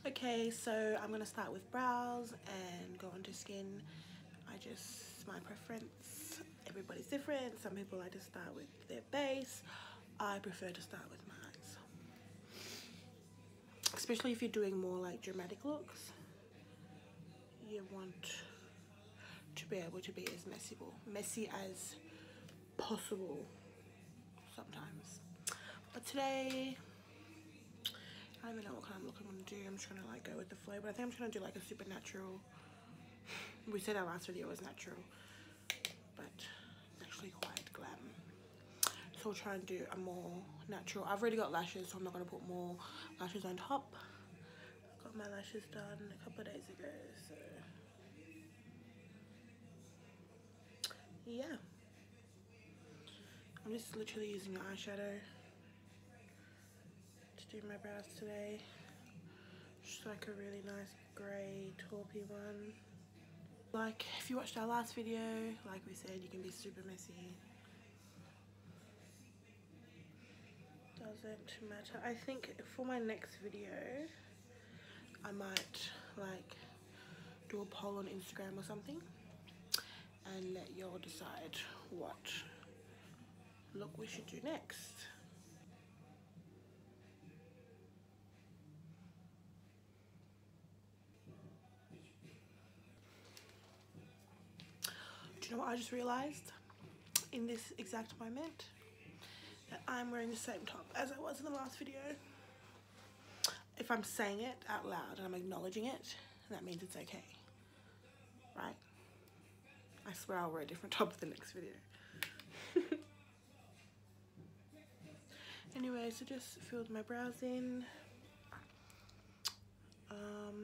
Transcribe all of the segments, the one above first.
Okay, so I'm gonna start with brows and go on to skin. My preference, everybody's different. Some people like to start with their base. I prefer to start with my eyes. Especially if you're doing more like dramatic looks. You want to be able to be as messy as possible sometimes. But today, I don't even know what kind of look I'm gonna do. I'm just gonna like go with the flow, but I think I'm just gonna do like a super natural. We said our last video was natural, but it's actually quite glam. So we'll try and do a more natural. I've already got lashes, so I'm not gonna put more lashes on top. Got my lashes done a couple of days ago, so yeah. I'm just literally using an eyeshadow to do my brows today. Just like a really nice grey taupey one. Like if you watched our last video, like we said, you can be super messy. Doesn't matter. I think for my next video, I might like do a poll on Instagram or something and let y'all decide what look we should do next. Do you know what I just realized in this exact moment? That I'm wearing the same top as I was in the last video. If I'm saying it out loud and I'm acknowledging it, that means it's okay, right? I swear I'll wear a different top for the next video. Anyway, so just filled my brows in.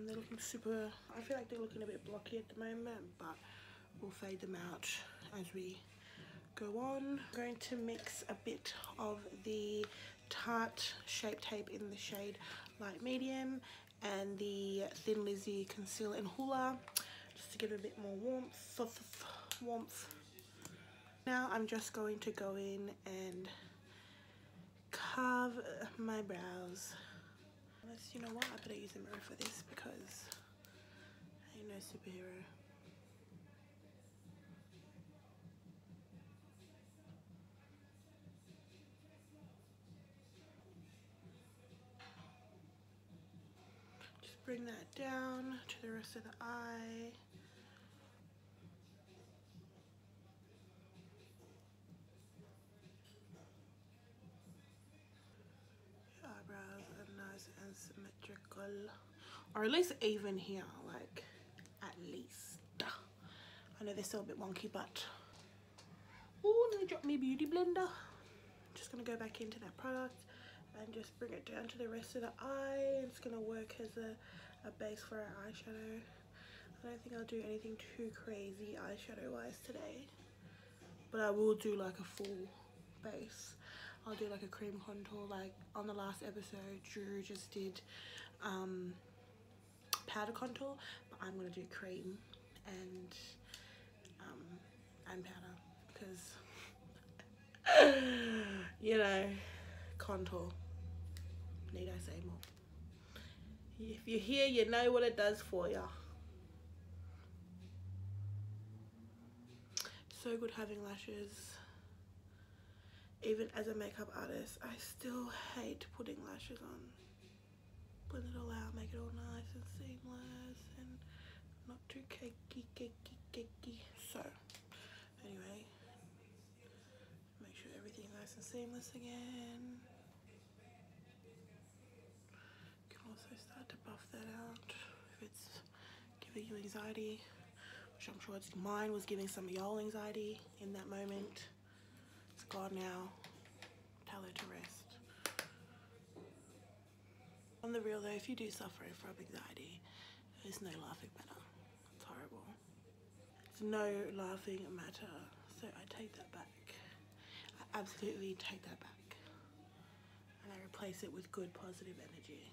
They're looking super, I feel like they're looking a bit blocky at the moment, but we'll fade them out as we go on. I'm going to mix a bit of the Tarte Shape Tape in the shade Light Medium and the Thin Lizzy Conceal and Hoola just to give it a bit more warmth. Now I'm just going to go in and carve my brows. You know what, I better use a mirror for this because I ain't no superhero. Just bring that down to the rest of the eye. Your eyebrows are nice and symmetrical. Or at least even here, like, at least. I know they're still a bit wonky, but... Oh, let me drop my beauty blender. Just gonna go back into that product and just bring it down to the rest of the eye. It's gonna work as a base for our eyeshadow. I don't think I'll do anything too crazy eyeshadow wise today, but I will do like a full base. I'll do like a cream contour. Like on the last episode, Drew just did powder contour, but I'm gonna do cream and powder because you know, contour, need I say more? If you're here, you know what it does for you. So good having lashes. Even as a makeup artist, I still hate putting lashes on. Blend it all out, make it all nice and seamless and not too cakey. So anyway, make sure everything's nice and seamless again. You can also start to buff that out if it's giving you anxiety, which I'm sure mine was giving some of y'all anxiety in that moment. It's gone now. Tell her to rest. On the real though, if you do suffer from anxiety, there's no laughing matter. It's horrible. There's no laughing matter. So I take that back. I absolutely take that back. And I replace it with good positive energy.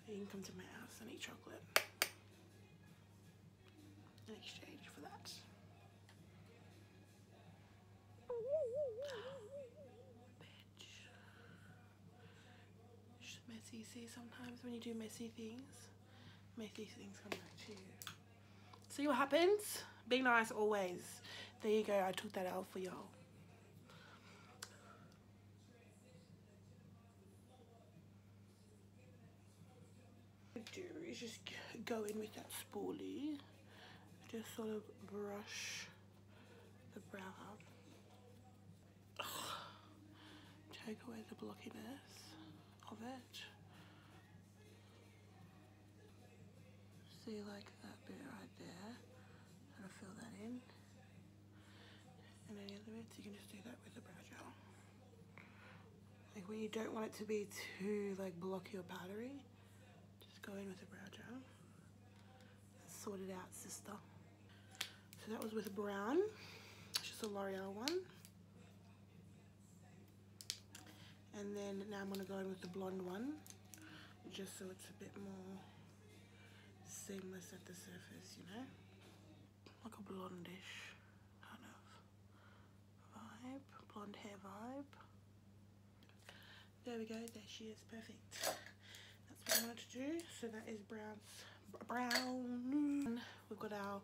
You can come to my house and eat chocolate in exchange for that. Bitch. See, sometimes when you do messy things come back to you. See what happens? Be nice always. There you go, I took that out for y'all. What I do is just go in with that spoolie, just sort of brush the brow up. Take away the blockiness of it. See, like that bit right there. Sort of fill that in. And any other bits, you can just do that with the brow gel. Like when you don't want it to be too like blocky or powdery, just go in with the brow gel. Sort it out, sister. So that was with brown. It's just a L'Oreal one. And then now I'm going to go in with the blonde one, just so it's a bit more seamless at the surface, you know? Like a blondish kind of vibe, blonde hair vibe. There we go, there she is, perfect. That's what I wanted to do. So that is brown. We've got our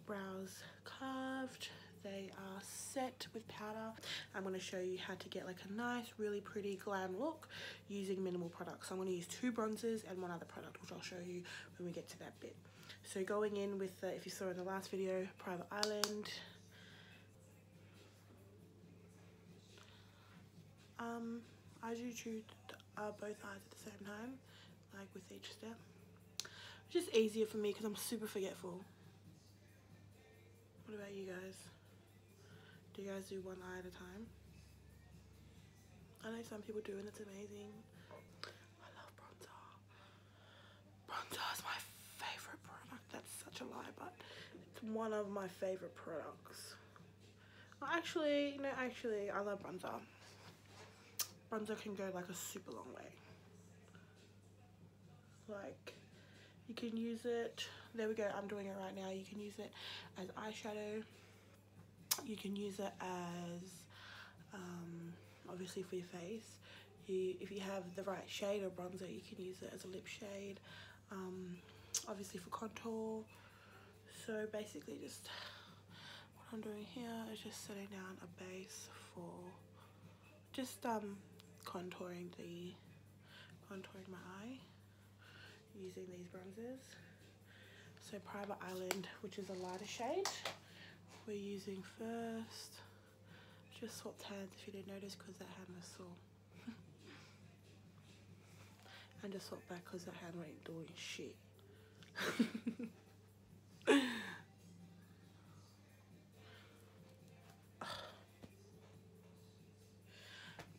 brows carved. They are set with powder. I'm going to show you how to get like a nice, really pretty glam look using minimal products. So I'm going to use 2 bronzers and 1 other product, which I'll show you when we get to that bit. So going in with, if you saw in the last video, Private Island. I do choose both eyes at the same time, like with each step. It's just easier for me because I'm super forgetful. What about you guys? Do you guys do 1 eye at a time? I know some people do and it's amazing. I love bronzer. Bronzer is my favorite product. That's such a lie, but it's one of my favorite products. Well, actually, no, actually, I love bronzer. Bronzer can go like a super long way. Like, you can use it, there we go, I'm doing it right now. You can use it as eyeshadow. You can use it as, obviously for your face. If you have the right shade of bronzer, you can use it as a lip shade. Obviously for contour. So basically just, what I'm doing here is just setting down a base for just contouring my eye using these bronzers. So Private Island, which is a lighter shade, we're using first. Just swapped hands if you didn't notice because that hand was sore. And just swap back because that hand ain't doing shit.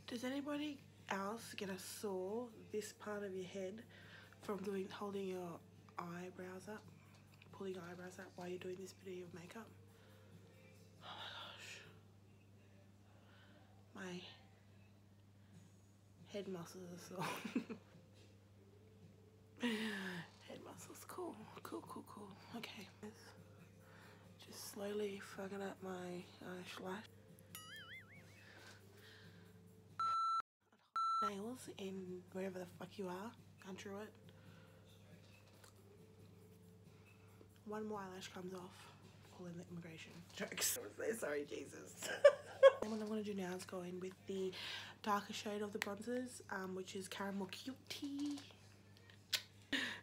Does anybody else get a sore this part of your head from holding your eyebrows up, pulling your eyebrows up while you're doing this bit of your makeup? Oh my gosh. My head muscles are sore. Head muscles, cool. Okay. Just slowly fucking up my eyelash. Nails in wherever the fuck you are, contour it. 1 more eyelash comes off, pull in the immigration. Jokes. I'm so sorry, Jesus. And what I'm going to do now is go in with the darker shade of the bronzers, which is Caramel Cutie.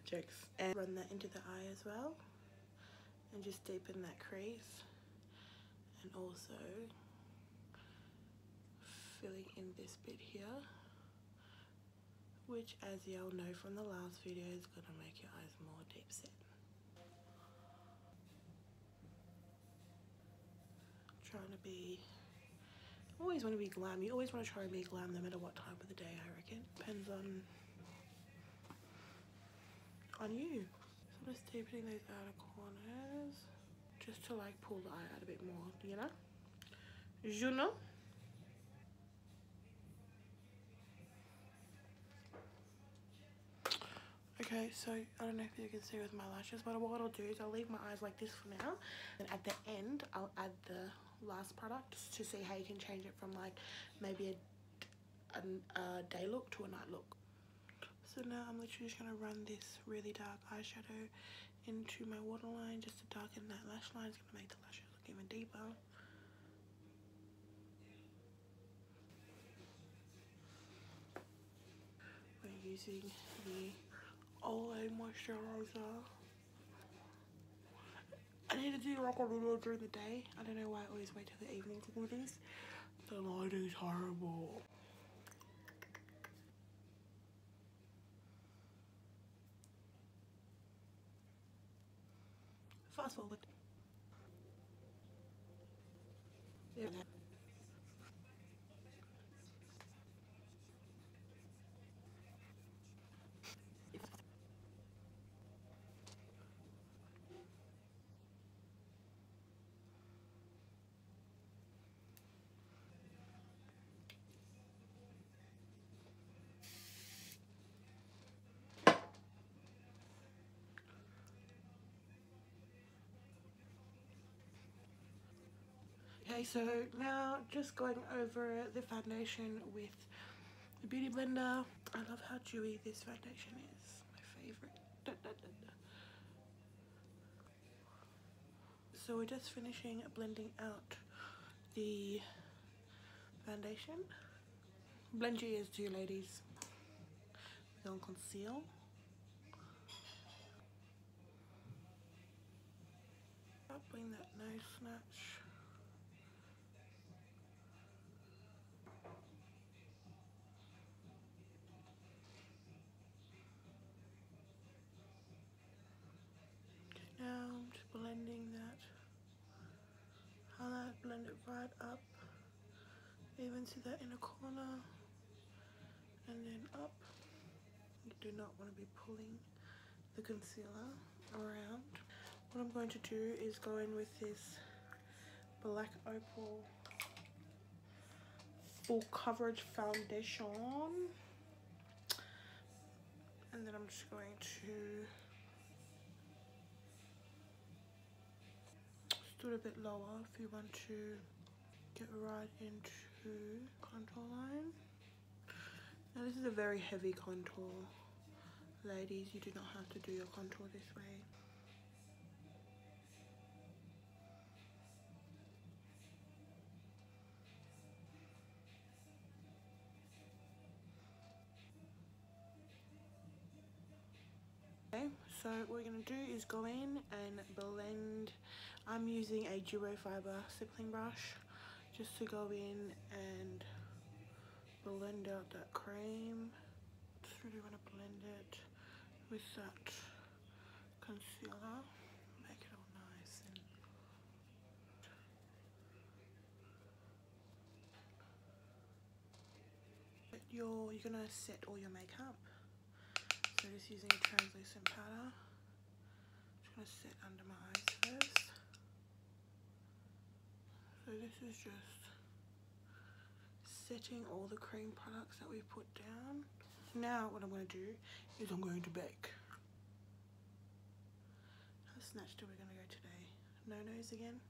Jokes. And run that into the eye as well. And just deepen that crease. And also filling in this bit here, which, as y'all know from the last video, is going to make your eyes more deep set. Trying to be, always want to be glam. You always want to try and be glam no matter what time of the day, I reckon. Depends on you. So I'm just deepening those outer corners just to like pull the eye out a bit more, you know? You know? Okay, so I don't know if you can see with my lashes, but what I'll do is I'll leave my eyes like this for now, and at the end I'll add the last product to see how you can change it from like maybe a day look to a night look. So now I'm literally just going to run this really dark eyeshadow into my waterline just to darken that lash line. It's going to make the lashes look even deeper. We're using the Olay moisturizer. I need to do like a video during the day. I don't know why I always wait till the evening to do this. The lighting is horrible. Fast forward. Yeah. Okay, so now just going over the foundation with the Beauty Blender. I love how dewy this foundation is. My favorite. Da, da, da, da. So we're just finishing blending out the foundation. Blend your ears too, ladies. We're going to conceal. Bring that nose snatch. Now I'm just blending that. Highlight, blend it right up, even to that inner corner, and then up. You do not want to be pulling the concealer around. What I'm going to do is go in with this Black Opal Full Coverage Foundation, and then I'm just going to stood a bit lower if you want to get right into contour line. Now this is a very heavy contour. Ladies, you do not have to do your contour this way. Okay, so what we're going to do is go in and blend. I'm using a duo fiber stippling brush just to go in and blend out that cream. Just really want to blend it with that concealer, make it all nice. And you're gonna set all your makeup. So just using a translucent powder. Just gonna set under my eyes first. So this is just setting all the cream products that we put down. Now what I'm going to do is I'm going to bake. How snatched are we going to go today? No nose again?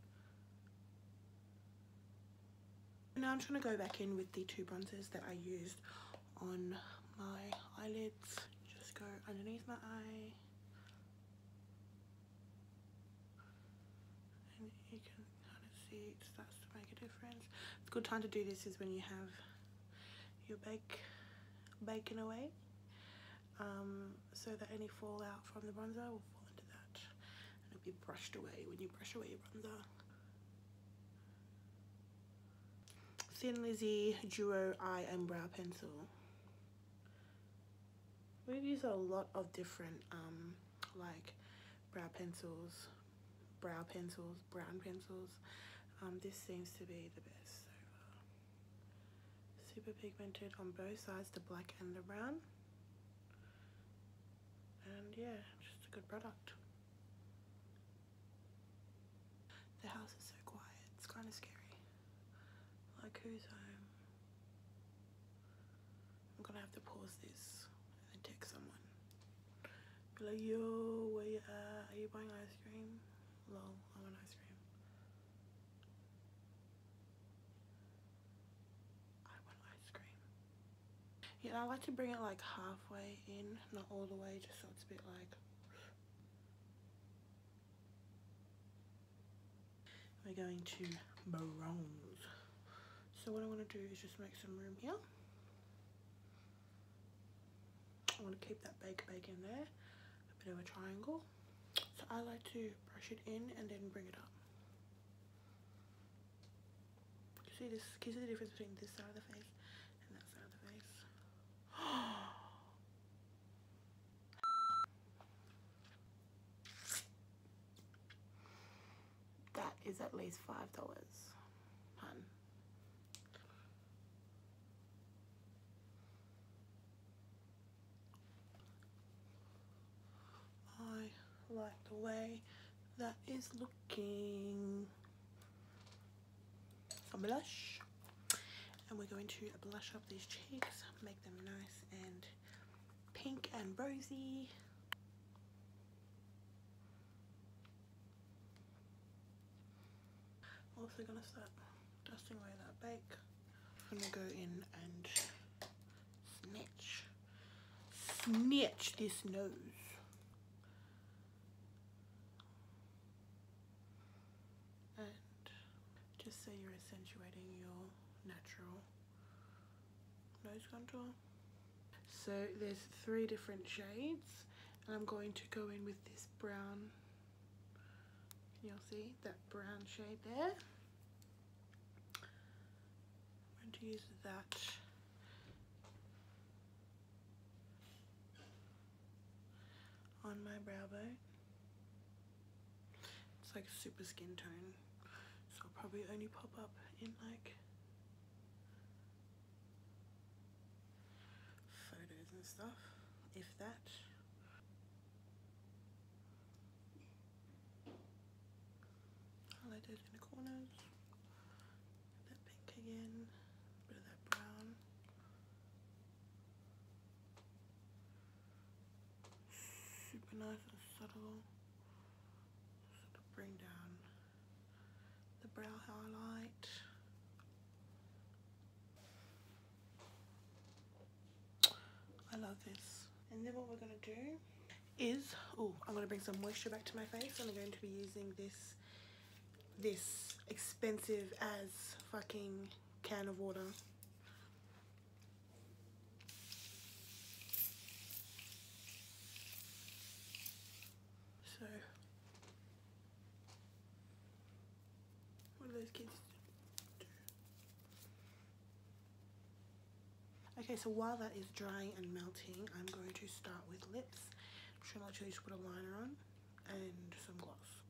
Now I'm just going to go back in with the two bronzers that I used on my eyelids. Just go underneath my eye. And you can kind of see it starts to make a difference. It's a good time to do this is when you have your baking away. So that any fallout from the bronzer will fall into that and it'll be brushed away when you brush away your bronzer. Thin Lizzy Duo Eye and Brow Pencil. We've used a lot of different like brow pencils, brown pencils. This seems to be the best so far. Super pigmented on both sides, the black and the brown. And yeah, just a good product. The house is so quiet, it's kind of scary. Like, who's home? I'm gonna have to pause this and then text someone. Be like, yo, where you at? Are you buying ice cream? Lol, I want ice cream. I want ice cream. Yeah, And I like to bring it like halfway in, not all the way, just so it's a bit like... We're going to bronze. So what I want to do is just make some room here. I want to keep that baked in there, a bit of a triangle. So I like to brush it in and then bring it up. See this? Can you see the difference between this side of the face and that side of the face? That is at least $5, hun. I like the way that is looking. A blush, and we're going to blush up these cheeks, make them nice and pink and rosy. Also gonna start dusting away that bake. I'm gonna go in and snatch this nose. And just so you're accentuating your natural nose contour. So there's 3 different shades, and I'm going to go in with this brown. You'll see that brown shade there. I'm going to use that on my brow bone. It's like a super skin tone, so it'll probably only pop up in like photos and stuff, if that. Highlight those in the corners. That pink again, a bit of that brown. Super nice and subtle. Sort of bring down the brow highlight. I love this. And then what we're gonna do is, I'm gonna bring some moisture back to my face, and I'm going to be using this expensive as fucking can of water. So what do those kids do? Okay, so while that is drying and melting, I'm going to start with lips. I'm just gonna literally just put a liner on and some gloss.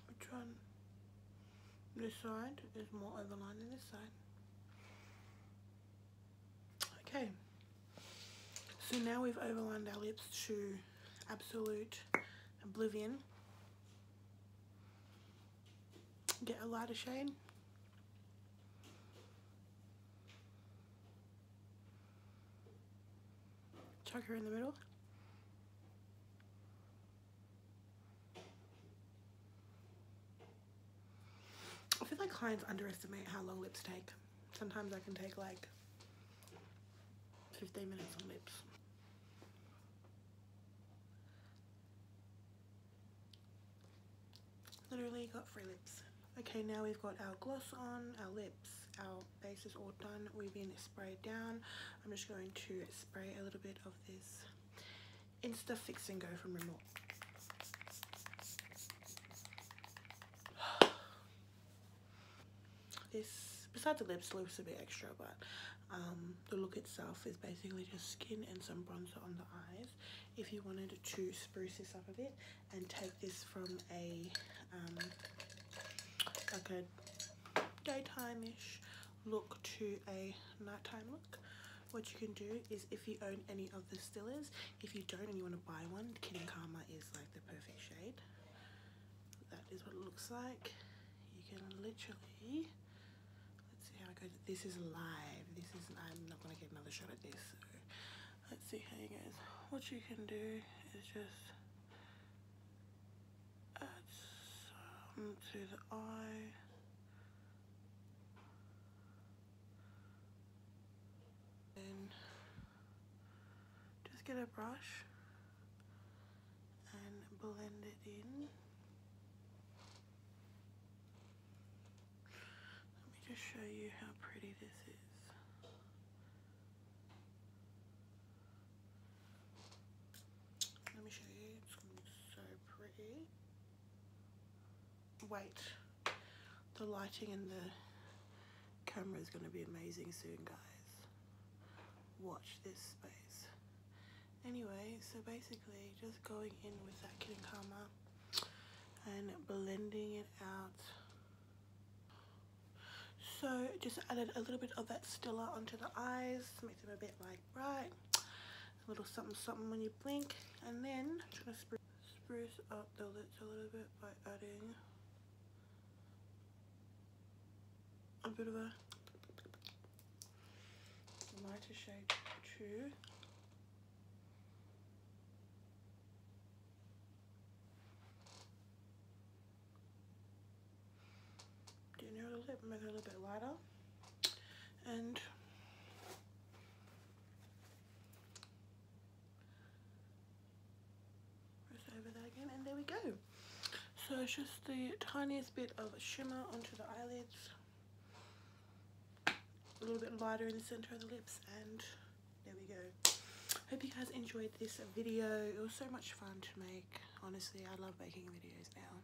Which one? This side is more overlined than this side. Okay, so now we've overlined our lips to absolute oblivion. Get a lighter shade. Chuck her in the middle. I feel like clients underestimate how long lips take. Sometimes I can take like 15 minutes on lips. Literally got free lips. Okay, now we've got our gloss on, our lips, our base is all done. We've been sprayed down. I'm just going to spray a little bit of this Insta Fix and Go from Rimmel. This, besides the lips a bit extra, but the look itself is basically just skin and some bronzer on the eyes. If you wanted to spruce this up a bit and take this from a like a daytime-ish look to a nighttime look, what you can do is, if you own any of the Stillers, if you don't and you want to buy one, Kid and Karma is like the perfect shade. That is what it looks like. You can literally, let's see how it goes. This is live. This is, I'm not going to get another shot at this. So let's see how it goes. What you can do is just onto the eye. And just get a brush and blend it in. Let me just show you how pretty this is. Let me show you, it's going to be so pretty. Wait, the lighting in the camera is going to be amazing soon, guys. Watch this space. Anyway, so basically just going in with that Kit Karma and blending it out. So just added a little bit of that Stila onto the eyes, make them a bit like bright, a little something something when you blink, and then I'm trying to spruce up the lips a little bit by adding a bit of a lighter shade too. Do you know the lip? Make it a little bit lighter, and press over that again, and there we go. So it's just the tiniest bit of shimmer onto the eyelids, a little bit lighter in the center of the lips, and there we go. Hope you guys enjoyed this video. It was so much fun to make. Honestly, I love making videos now.